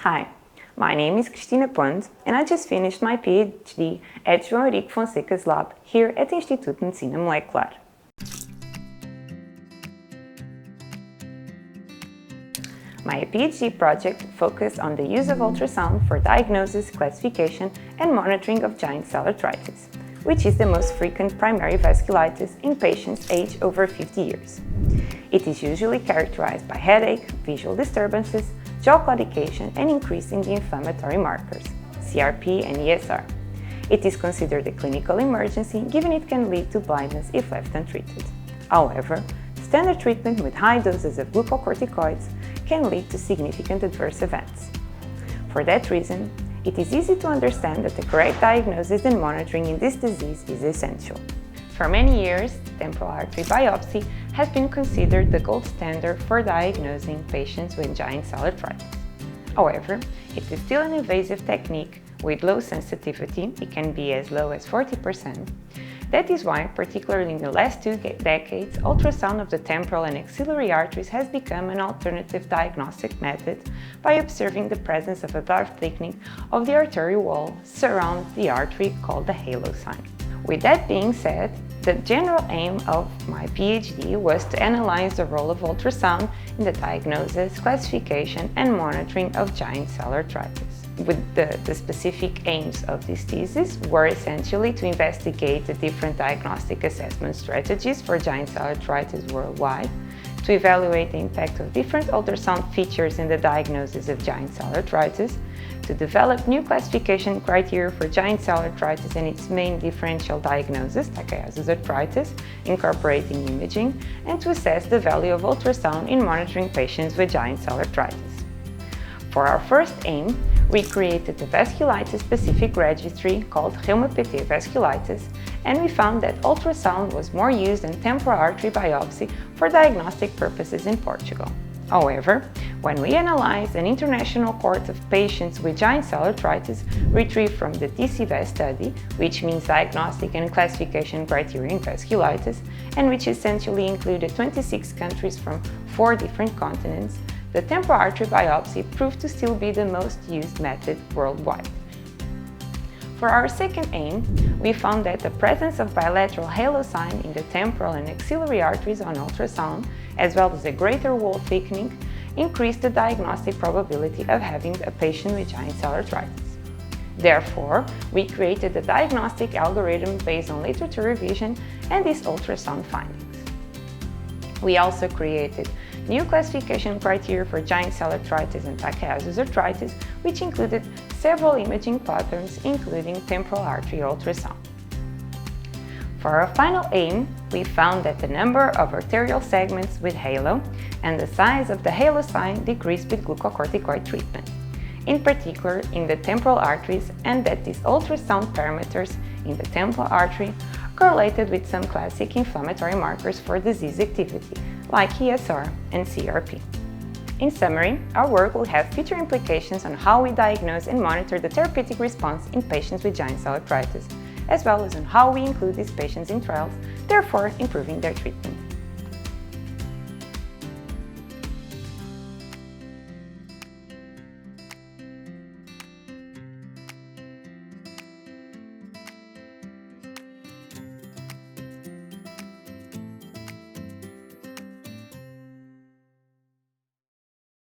Hi, my name is Cristina Ponte and I just finished my PhD at João Eurico Fonseca's lab here at the Instituto de Medicina Molecular. My PhD project focused on the use of ultrasound for diagnosis, classification and monitoring of giant cell arteritis, which is the most frequent primary vasculitis in patients aged over 50 years. It is usually characterized by headache, visual disturbances, jaw claudication and increase in the inflammatory markers, CRP and ESR. It is considered a clinical emergency given it can lead to blindness if left untreated. However, standard treatment with high doses of glucocorticoids can lead to significant adverse events. For that reason, it is easy to understand that the correct diagnosis and monitoring in this disease is essential. For many years, temporal artery biopsy has been considered the gold standard for diagnosing patients with giant cell arteritis. However, it is still an invasive technique with low sensitivity, it can be as low as 40%. That is why, particularly in the last 2 decades, ultrasound of the temporal and axillary arteries has become an alternative diagnostic method by observing the presence of a dark thickening of the arterial wall surrounding the artery called the halo sign. With that being said, the general aim of my PhD was to analyze the role of ultrasound in the diagnosis, classification and monitoring of giant cell arteritis. The specific aims of this thesis were essentially to investigate the different diagnostic assessment strategies for giant cell arteritis worldwide, to evaluate the impact of different ultrasound features in the diagnosis of giant cell arteritis, to develop new classification criteria for giant cell arteritis and its main differential diagnosis, Takayasu arteritis, incorporating imaging, and to assess the value of ultrasound in monitoring patients with giant cell arteritis. For our first aim, we created a vasculitis-specific registry called Reuma-PT Vasculitis, and we found that ultrasound was more used than temporal artery biopsy for diagnostic purposes in Portugal. However, when we analyzed an international cohort of patients with giant cell arteritis retrieved from the TCVAS study, which means Diagnostic and Classification Criteria in Vasculitis, and which essentially included 26 countries from 4 different continents, the temporal artery biopsy proved to still be the most used method worldwide. For our second aim, we found that the presence of bilateral halo sign in the temporal and axillary arteries on ultrasound, as well as a greater wall thickening, increased the diagnostic probability of having a patient with giant cell arteritis. Therefore, we created a diagnostic algorithm based on literature revision and these ultrasound findings. We also created new classification criteria for giant cell arteritis and Takayasu arteritis, which included several imaging patterns, including temporal artery ultrasound. For our final aim, we found that the number of arterial segments with halo and the size of the halo sign decreased with glucocorticoid treatment, in particular in the temporal arteries, and that these ultrasound parameters in the temporal artery correlated with some classic inflammatory markers for disease activity, like ESR and CRP. In summary, our work will have future implications on how we diagnose and monitor the therapeutic response in patients with giant cell arteritis, as well as on how we include these patients in trials, therefore improving their treatment.